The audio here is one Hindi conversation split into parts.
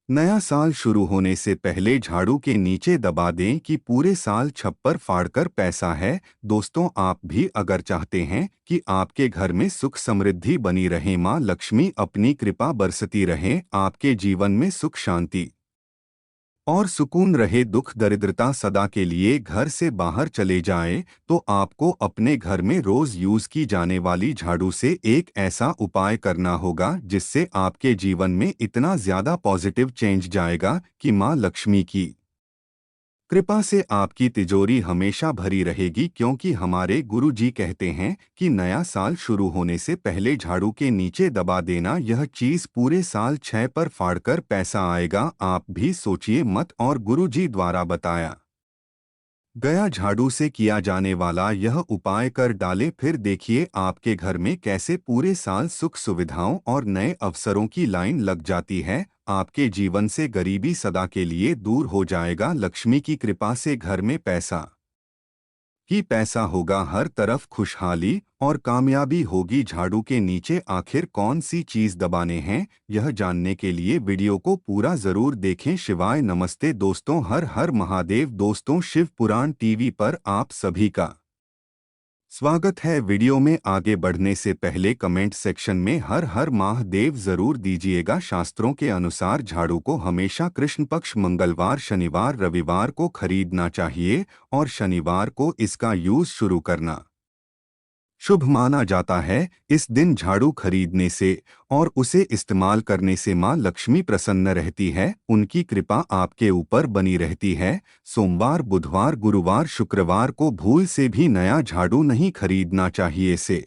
नया साल शुरू होने से पहले झाड़ू के नीचे दबा दें कि पूरे साल छप्पर फाड़कर पैसा है। दोस्तों, आप भी अगर चाहते हैं कि आपके घर में सुख समृद्धि बनी रहे, माँ लक्ष्मी अपनी कृपा बरसती रहे, आपके जीवन में सुख शांति और सुकून रहे, दुख दरिद्रता सदा के लिए घर से बाहर चले जाए, तो आपको अपने घर में रोज यूज की जाने वाली झाड़ू से एक ऐसा उपाय करना होगा जिससे आपके जीवन में इतना ज्यादा पॉजिटिव चेंज जाएगा कि माँ लक्ष्मी की कृपा से आपकी तिजोरी हमेशा भरी रहेगी। क्योंकि हमारे गुरु जी कहते हैं कि नया साल शुरू होने से पहले झाड़ू के नीचे दबा देना, यह चीज पूरे साल 6 पर फाड़कर पैसा आएगा। आप भी सोचिए मत। और गुरु जी द्वारा बताया गया झाड़ू से किया जाने वाला यह उपाय कर डालें, फिर देखिए आपके घर में कैसे पूरे साल सुख सुविधाओं और नए अवसरों की लाइन लग जाती है। आपके जीवन से गरीबी सदा के लिए दूर हो जाएगा। लक्ष्मी की कृपा से घर में पैसा ही पैसा होगा, हर तरफ खुशहाली और कामयाबी होगी। झाड़ू के नीचे आखिर कौन सी चीज दबाने हैं, यह जानने के लिए वीडियो को पूरा जरूर देखें। शिवाय नमस्ते दोस्तों, हर हर महादेव। दोस्तों, शिव पुराण टीवी पर आप सभी का स्वागत है। वीडियो में आगे बढ़ने से पहले कमेंट सेक्शन में हर हर महादेव जरूर दीजिएगा। शास्त्रों के अनुसार झाड़ू को हमेशा कृष्ण पक्ष मंगलवार, शनिवार, रविवार को खरीदना चाहिए और शनिवार को इसका यूज शुरू करना शुभ माना जाता है। इस दिन झाड़ू खरीदने से और उसे इस्तेमाल करने से माँ लक्ष्मी प्रसन्न रहती है, उनकी कृपा आपके ऊपर बनी रहती है। सोमवार, बुधवार, गुरुवार, शुक्रवार को भूल से भी नया झाड़ू नहीं खरीदना चाहिए। से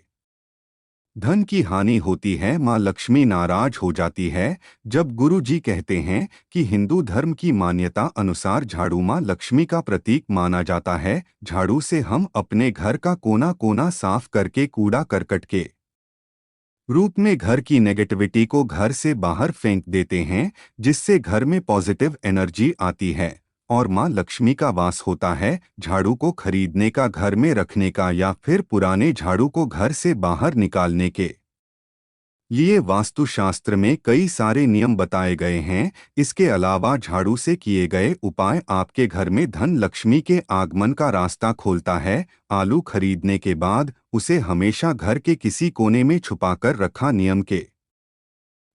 धन की हानि होती है, माँ लक्ष्मी नाराज हो जाती है। जब गुरु जी कहते हैं कि हिंदू धर्म की मान्यता अनुसार झाड़ू माँ लक्ष्मी का प्रतीक माना जाता है। झाड़ू से हम अपने घर का कोना कोना साफ करके कूड़ा करकट के रूप में घर की नेगेटिविटी को घर से बाहर फेंक देते हैं, जिससे घर में पॉजिटिव एनर्जी आती है और माँ लक्ष्मी का वास होता है। झाड़ू को खरीदने का, घर में रखने का या फिर पुराने झाड़ू को घर से बाहर निकालने के लिए वास्तुशास्त्र में कई सारे नियम बताए गए हैं। इसके अलावा झाड़ू से किए गए उपाय आपके घर में धन लक्ष्मी के आगमन का रास्ता खोलता है। आलू खरीदने के बाद उसे हमेशा घर के किसी कोने में छुपाकर रखा। नियम के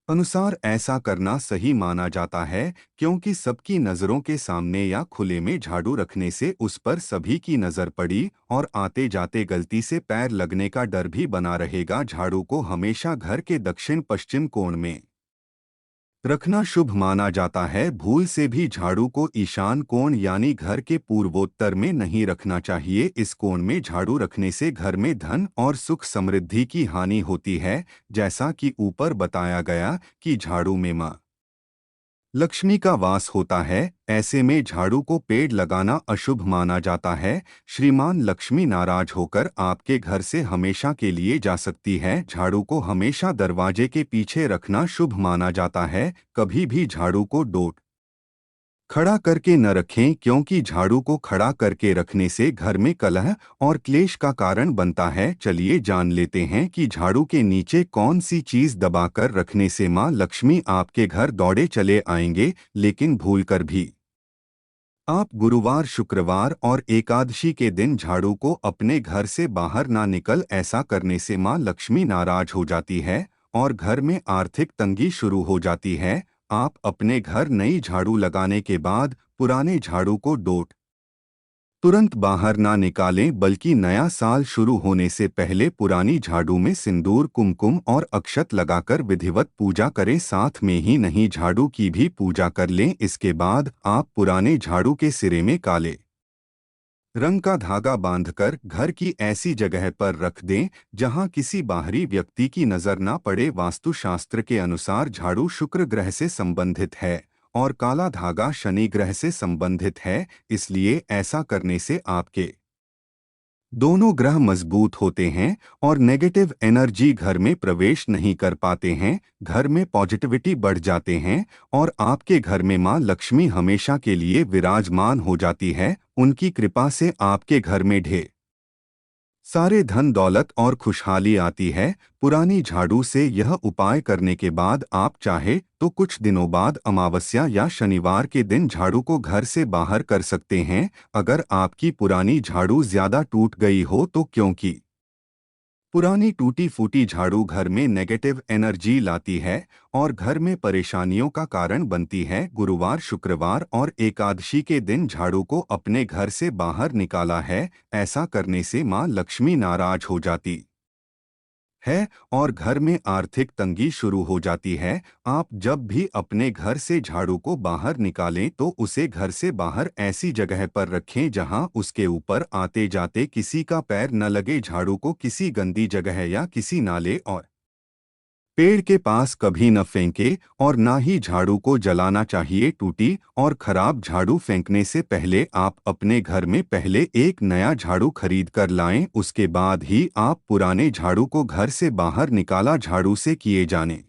अनुसार ऐसा करना सही माना जाता है, क्योंकि सबकी नज़रों के सामने या खुले में झाड़ू रखने से उस पर सभी की नज़र पड़ी और आते जाते गलती से पैर लगने का डर भी बना रहेगा। झाड़ू को हमेशा घर के दक्षिण पश्चिम कोण में रखना शुभ माना जाता है। भूल से भी झाड़ू को ईशान कोण यानी घर के पूर्वोत्तर में नहीं रखना चाहिए। इस कोण में झाड़ू रखने से घर में धन और सुख समृद्धि की हानि होती है। जैसा कि ऊपर बताया गया कि झाड़ू में माँ लक्ष्मी का वास होता है, ऐसे में झाड़ू को पेड़ लगाना अशुभ माना जाता है। श्रीमान लक्ष्मी नाराज होकर आपके घर से हमेशा के लिए जा सकती है। झाड़ू को हमेशा दरवाजे के पीछे रखना शुभ माना जाता है। कभी भी झाड़ू को डोट खड़ा करके न रखें, क्योंकि झाड़ू को खड़ा करके रखने से घर में कलह और क्लेश का कारण बनता है। चलिए जान लेते हैं कि झाड़ू के नीचे कौन सी चीज दबाकर रखने से माँ लक्ष्मी आपके घर दौड़े चले आएंगे। लेकिन भूलकर भी आप गुरुवार, शुक्रवार और एकादशी के दिन झाड़ू को अपने घर से बाहर ना निकल। ऐसा करने से माँ लक्ष्मी नाराज हो जाती है और घर में आर्थिक तंगी शुरू हो जाती है। आप अपने घर नई झाड़ू लगाने के बाद पुराने झाड़ू को डोट तुरंत बाहर ना निकालें, बल्कि नया साल शुरू होने से पहले पुरानी झाड़ू में सिंदूर, कुमकुम और अक्षत लगाकर विधिवत पूजा करें। साथ में ही नई झाड़ू की भी पूजा कर लें। इसके बाद आप पुराने झाड़ू के सिरे में काले रंग का धागा बांधकर घर की ऐसी जगह पर रख दें जहां किसी बाहरी व्यक्ति की नजर ना पड़े। वास्तुशास्त्र के अनुसार झाड़ू शुक्र ग्रह से संबंधित है और काला धागा शनि ग्रह से संबंधित है, इसलिए ऐसा करने से आपके दोनों ग्रह मजबूत होते हैं और नेगेटिव एनर्जी घर में प्रवेश नहीं कर पाते हैं। घर में पॉजिटिविटी बढ़ जाते हैं और आपके घर में माँ लक्ष्मी हमेशा के लिए विराजमान हो जाती है। उनकी कृपा से आपके घर में ढेर सारे धन दौलत और खुशहाली आती है। पुरानी झाड़ू से यह उपाय करने के बाद आप चाहे तो कुछ दिनों बाद अमावस्या या शनिवार के दिन झाड़ू को घर से बाहर कर सकते हैं। अगर आपकी पुरानी झाड़ू ज्यादा टूट गई हो तो, क्योंकि पुरानी टूटी फूटी झाड़ू घर में नेगेटिव एनर्जी लाती है और घर में परेशानियों का कारण बनती है। गुरुवार, शुक्रवार और एकादशी के दिन झाड़ू को अपने घर से बाहर निकाला है। ऐसा करने से माँ लक्ष्मी नाराज हो जाती है और घर में आर्थिक तंगी शुरू हो जाती है। आप जब भी अपने घर से झाड़ू को बाहर निकालें तो उसे घर से बाहर ऐसी जगह पर रखें जहां उसके ऊपर आते जाते किसी का पैर न लगे। झाड़ू को किसी गंदी जगह या किसी नाले और पेड़ के पास कभी न फेंके और ना ही झाड़ू को जलाना चाहिए। टूटी और खराब झाड़ू फेंकने से पहले आप अपने घर में पहले एक नया झाड़ू खरीद कर लाएं, उसके बाद ही आप पुराने झाड़ू को घर से बाहर निकाला। झाड़ू से किए जाने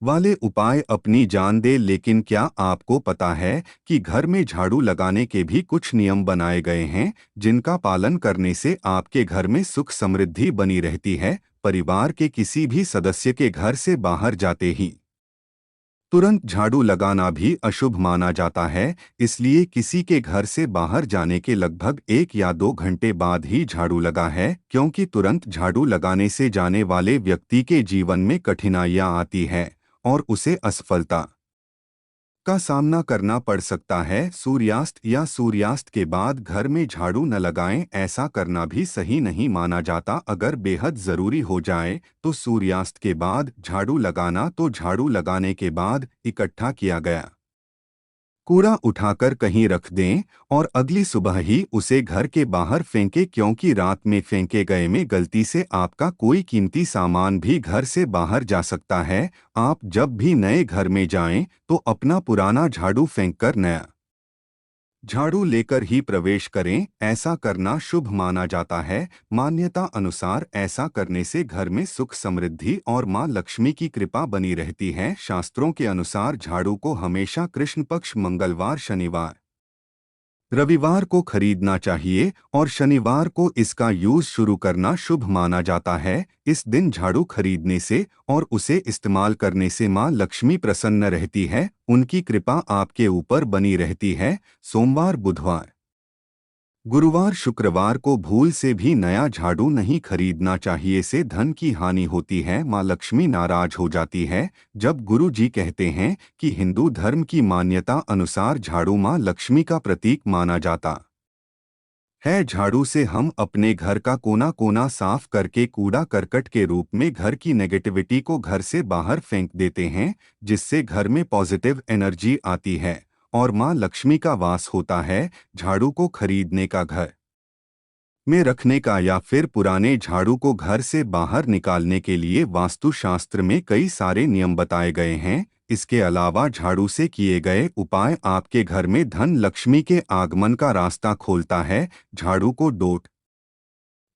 वाले उपाय अपनी जान दे, लेकिन क्या आपको पता है कि घर में झाड़ू लगाने के भी कुछ नियम बनाए गए हैं जिनका पालन करने से आपके घर में सुख समृद्धि बनी रहती है। परिवार के किसी भी सदस्य के घर से बाहर जाते ही तुरंत झाड़ू लगाना भी अशुभ माना जाता है, इसलिए किसी के घर से बाहर जाने के लगभग 1 या 2 घंटे बाद ही झाड़ू लगा है, क्योंकि तुरंत झाड़ू लगाने से जाने वाले व्यक्ति के जीवन में कठिनाइयां आती है और उसे असफलता का सामना करना पड़ सकता है। सूर्यास्त या सूर्यास्त के बाद घर में झाड़ू न लगाएं, ऐसा करना भी सही नहीं माना जाता। अगर बेहद जरूरी हो जाए तो सूर्यास्त के बाद झाड़ू लगाना, तो झाड़ू लगाने के बाद इकट्ठा किया गया कूड़ा उठाकर कहीं रख दें और अगली सुबह ही उसे घर के बाहर फेंकें, क्योंकि रात में फेंके गए में गलती से आपका कोई कीमती सामान भी घर से बाहर जा सकता है। आप जब भी नए घर में जाएं तो अपना पुराना झाड़ू फेंककर नया झाड़ू लेकर ही प्रवेश करें, ऐसा करना शुभ माना जाता है। मान्यता अनुसार ऐसा करने से घर में सुख समृद्धि और मां लक्ष्मी की कृपा बनी रहती है। शास्त्रों के अनुसार झाड़ू को हमेशा कृष्ण पक्ष, मंगलवार, शनिवार, रविवार को खरीदना चाहिए और शनिवार को इसका यूज शुरू करना शुभ माना जाता है। इस दिन झाड़ू खरीदने से और उसे इस्तेमाल करने से मां लक्ष्मी प्रसन्न रहती है, उनकी कृपा आपके ऊपर बनी रहती है। सोमवार, बुधवार, गुरुवार, शुक्रवार को भूल से भी नया झाड़ू नहीं खरीदना चाहिए, से धन की हानि होती है, माँ लक्ष्मी नाराज हो जाती है। जब गुरु जी कहते हैं कि हिंदू धर्म की मान्यता अनुसार झाड़ू माँ लक्ष्मी का प्रतीक माना जाता है। झाड़ू से हम अपने घर का कोना कोना साफ करके कूड़ा करकट के रूप में घर की नेगेटिविटी को घर से बाहर फेंक देते हैं, जिससे घर में पॉजिटिव एनर्जी आती है और मां लक्ष्मी का वास होता है। झाड़ू को खरीदने का, घर में रखने का या फिर पुराने झाड़ू को घर से बाहर निकालने के लिए वास्तुशास्त्र में कई सारे नियम बताए गए हैं। इसके अलावा झाड़ू से किए गए उपाय आपके घर में धन लक्ष्मी के आगमन का रास्ता खोलता है। झाड़ू को डोट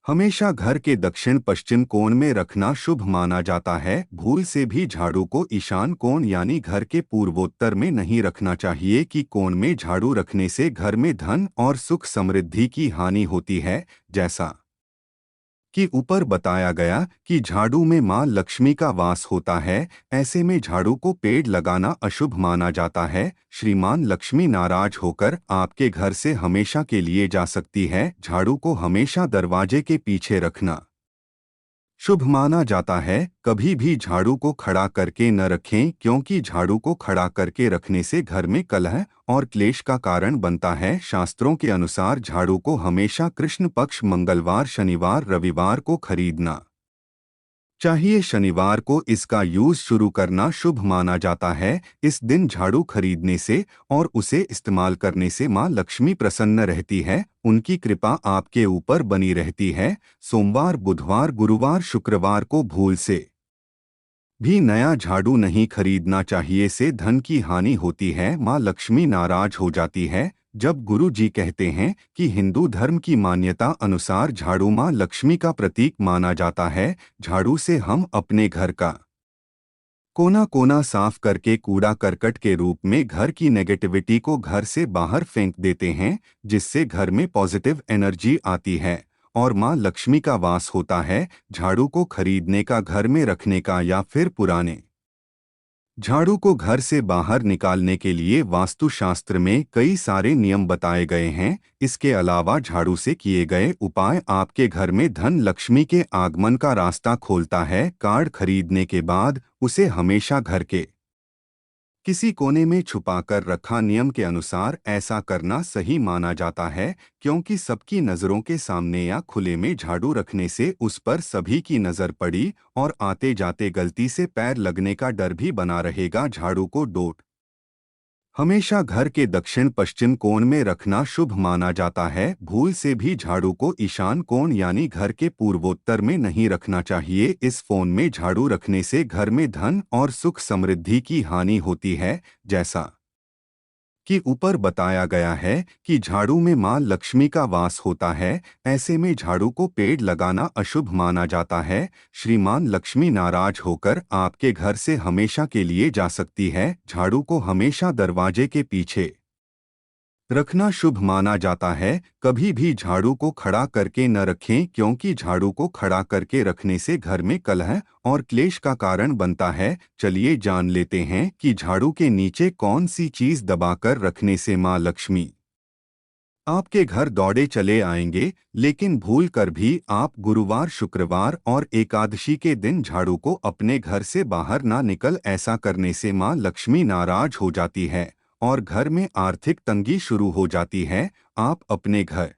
हमेशा घर के दक्षिण पश्चिम कोण में रखना शुभ माना जाता है। भूल से भी झाड़ू को ईशान कोण यानी घर के पूर्वोत्तर में नहीं रखना चाहिए, कि कोण में झाड़ू रखने से घर में धन और सुख समृद्धि की हानि होती है। जैसा कि ऊपर बताया गया कि झाड़ू में मां लक्ष्मी का वास होता है, ऐसे में झाड़ू को पेड़ लगाना अशुभ माना जाता है। श्रीमान लक्ष्मी नाराज होकर आपके घर से हमेशा के लिए जा सकती है। झाड़ू को हमेशा दरवाजे के पीछे रखना शुभ माना जाता है। कभी भी झाड़ू को खड़ा करके न रखें, क्योंकि झाड़ू को खड़ा करके रखने से घर में कलह और क्लेश का कारण बनता है। शास्त्रों के अनुसार झाड़ू को हमेशा कृष्ण पक्ष, मंगलवार, शनिवार, रविवार को खरीदना चाहिए। शनिवार को इसका यूज शुरू करना शुभ माना जाता है। इस दिन झाड़ू खरीदने से और उसे इस्तेमाल करने से मां लक्ष्मी प्रसन्न रहती है, उनकी कृपा आपके ऊपर बनी रहती है। सोमवार, बुधवार, गुरुवार, शुक्रवार को भूल से भी नया झाड़ू नहीं खरीदना चाहिए, से धन की हानि होती है, मां लक्ष्मी नाराज हो जाती है। जब गुरु जी कहते हैं कि हिंदू धर्म की मान्यता अनुसार झाड़ू मां लक्ष्मी का प्रतीक माना जाता है, झाड़ू से हम अपने घर का कोना कोना साफ करके कूड़ा करकट के रूप में घर की नेगेटिविटी को घर से बाहर फेंक देते हैं, जिससे घर में पॉजिटिव एनर्जी आती है और माँ लक्ष्मी का वास होता है। झाड़ू को खरीदने का, घर में रखने का या फिर पुराने झाड़ू को घर से बाहर निकालने के लिए वास्तुशास्त्र में कई सारे नियम बताए गए हैं। इसके अलावा झाड़ू से किए गए उपाय आपके घर में धन लक्ष्मी के आगमन का रास्ता खोलता है। कार्ड खरीदने के बाद उसे हमेशा घर के किसी कोने में छुपाकर रखा। नियम के अनुसार ऐसा करना सही माना जाता है, क्योंकि सबकी नज़रों के सामने या खुले में झाड़ू रखने से उस पर सभी की नज़र पड़ी और आते जाते गलती से पैर लगने का डर भी बना रहेगा। झाड़ू को डोट हमेशा घर के दक्षिण पश्चिम कोण में रखना शुभ माना जाता है। भूल से भी झाड़ू को ईशान कोण यानी घर के पूर्वोत्तर में नहीं रखना चाहिए। इस फोन में झाड़ू रखने से घर में धन और सुख समृद्धि की हानि होती है। जैसा कि ऊपर बताया गया है कि झाड़ू में मां लक्ष्मी का वास होता है, ऐसे में झाड़ू को पेड़ लगाना अशुभ माना जाता है। श्रीमान लक्ष्मी नाराज होकर आपके घर से हमेशा के लिए जा सकती है। झाड़ू को हमेशा दरवाजे के पीछे रखना शुभ माना जाता है। कभी भी झाड़ू को खड़ा करके न रखें, क्योंकि झाड़ू को खड़ा करके रखने से घर में कलह और क्लेश का कारण बनता है। चलिए जान लेते हैं कि झाड़ू के नीचे कौन सी चीज दबाकर रखने से मां लक्ष्मी आपके घर दौड़े चले आएंगे। लेकिन भूल कर भी आप गुरुवार, शुक्रवार और एकादशी के दिन झाड़ू को अपने घर से बाहर ना निकल। ऐसा करने से मां लक्ष्मी नाराज हो जाती है और घर में आर्थिक तंगी शुरू हो जाती है। आप अपने घर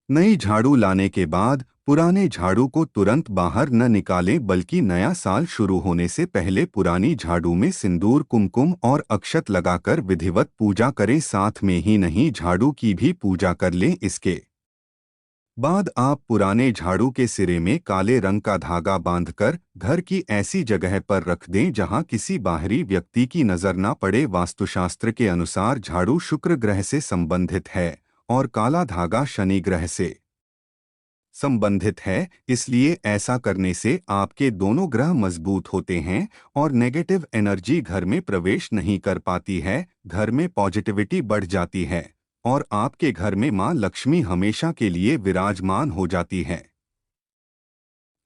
नई झाड़ू लाने के बाद पुराने झाड़ू को तुरंत बाहर न निकालें, बल्कि नया साल शुरू होने से पहले पुरानी झाड़ू में सिंदूर, कुमकुम और अक्षत लगाकर विधिवत पूजा करें। साथ में ही नई झाड़ू की भी पूजा कर लें। इसके बाद आप पुराने झाड़ू के सिरे में काले रंग का धागा बांधकर घर की ऐसी जगह पर रख दें जहां किसी बाहरी व्यक्ति की नजर न पड़े। वास्तुशास्त्र के अनुसार झाड़ू शुक्र ग्रह से संबंधित है और काला धागा शनि ग्रह से संबंधित है, इसलिए ऐसा करने से आपके दोनों ग्रह मजबूत होते हैं और नेगेटिव एनर्जी घर में प्रवेश नहीं कर पाती है। घर में पॉजिटिविटी बढ़ जाती है और आपके घर में मां लक्ष्मी हमेशा के लिए विराजमान हो जाती है।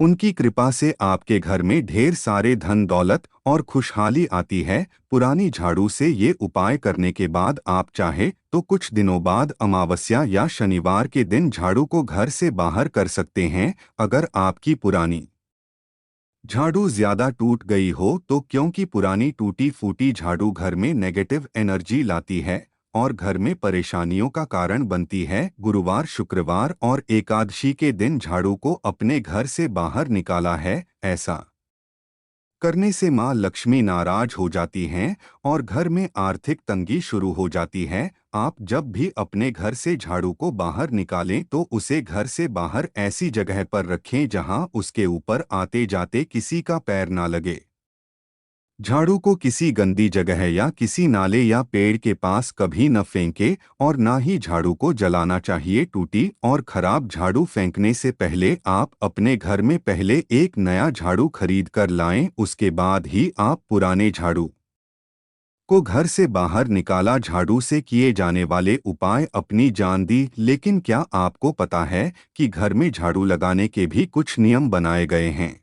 उनकी कृपा से आपके घर में ढेर सारे धन दौलत और खुशहाली आती है। पुरानी झाड़ू से ये उपाय करने के बाद आप चाहे तो कुछ दिनों बाद अमावस्या या शनिवार के दिन झाड़ू को घर से बाहर कर सकते हैं। अगर आपकी पुरानी झाड़ू ज्यादा टूट गई हो तो, क्योंकि पुरानी टूटी फूटी झाड़ू घर में नेगेटिव एनर्जी लाती है और घर में परेशानियों का कारण बनती है। गुरुवार, शुक्रवार और एकादशी के दिन झाड़ू को अपने घर से बाहर निकाला है। ऐसा करने से मां लक्ष्मी नाराज हो जाती हैं और घर में आर्थिक तंगी शुरू हो जाती है। आप जब भी अपने घर से झाड़ू को बाहर निकालें तो उसे घर से बाहर ऐसी जगह पर रखें जहां उसके ऊपर आते जाते किसी का पैर ना लगे। झाड़ू को किसी गंदी जगह या किसी नाले या पेड़ के पास कभी न फेंके और ना ही झाड़ू को जलाना चाहिए। टूटी और खराब झाड़ू फेंकने से पहले आप अपने घर में पहले एक नया झाड़ू खरीद कर लाएं, उसके बाद ही आप पुराने झाड़ू को घर से बाहर निकाला। झाड़ू से किए जाने वाले उपाय अपनी जान दी, लेकिन क्या आपको पता है कि घर में झाड़ू लगाने के भी कुछ नियम बनाए गए हैं,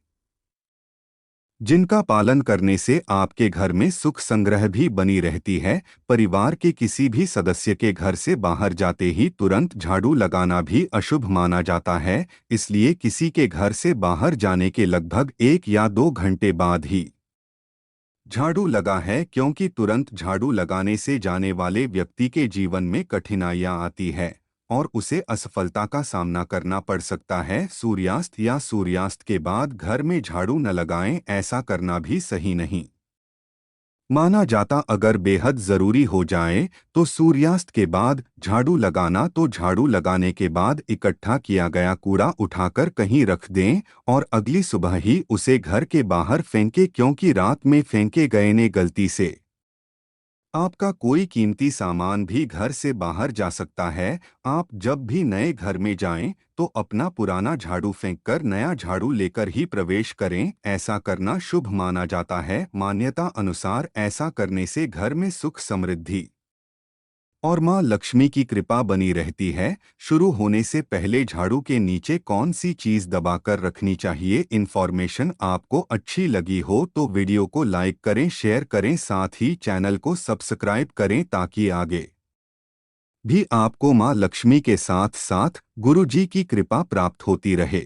जिनका पालन करने से आपके घर में सुख संग्रह भी बनी रहती है। परिवार के किसी भी सदस्य के घर से बाहर जाते ही तुरंत झाड़ू लगाना भी अशुभ माना जाता है, इसलिए किसी के घर से बाहर जाने के लगभग 1 या 2 घंटे बाद ही झाड़ू लगा है, क्योंकि तुरंत झाड़ू लगाने से जाने वाले व्यक्ति के जीवन में कठिनाइयां आती है और उसे असफलता का सामना करना पड़ सकता है। सूर्यास्त या सूर्यास्त के बाद घर में झाड़ू न लगाएं, ऐसा करना भी सही नहीं माना जाता। अगर बेहद जरूरी हो जाए तो सूर्यास्त के बाद झाड़ू लगाना। तो झाड़ू लगाने के बाद इकट्ठा किया गया कूड़ा उठाकर कहीं रख दें और अगली सुबह ही उसे घर के बाहर फेंके, क्योंकि रात में फेंके गए ने गलती से आपका कोई कीमती सामान भी घर से बाहर जा सकता है। आप जब भी नए घर में जाएं तो अपना पुराना झाड़ू फेंककर नया झाड़ू लेकर ही प्रवेश करें। ऐसा करना शुभ माना जाता है। मान्यता अनुसार ऐसा करने से घर में सुख समृद्धि और माँ लक्ष्मी की कृपा बनी रहती है। शुरू होने से पहले झाड़ू के नीचे कौन सी चीज दबाकर रखनी चाहिए? इन्फॉर्मेशन आपको अच्छी लगी हो तो वीडियो को लाइक करें, शेयर करें, साथ ही चैनल को सब्सक्राइब करें ताकि आगे भी आपको माँ लक्ष्मी के साथ साथ गुरु जी की कृपा प्राप्त होती रहे।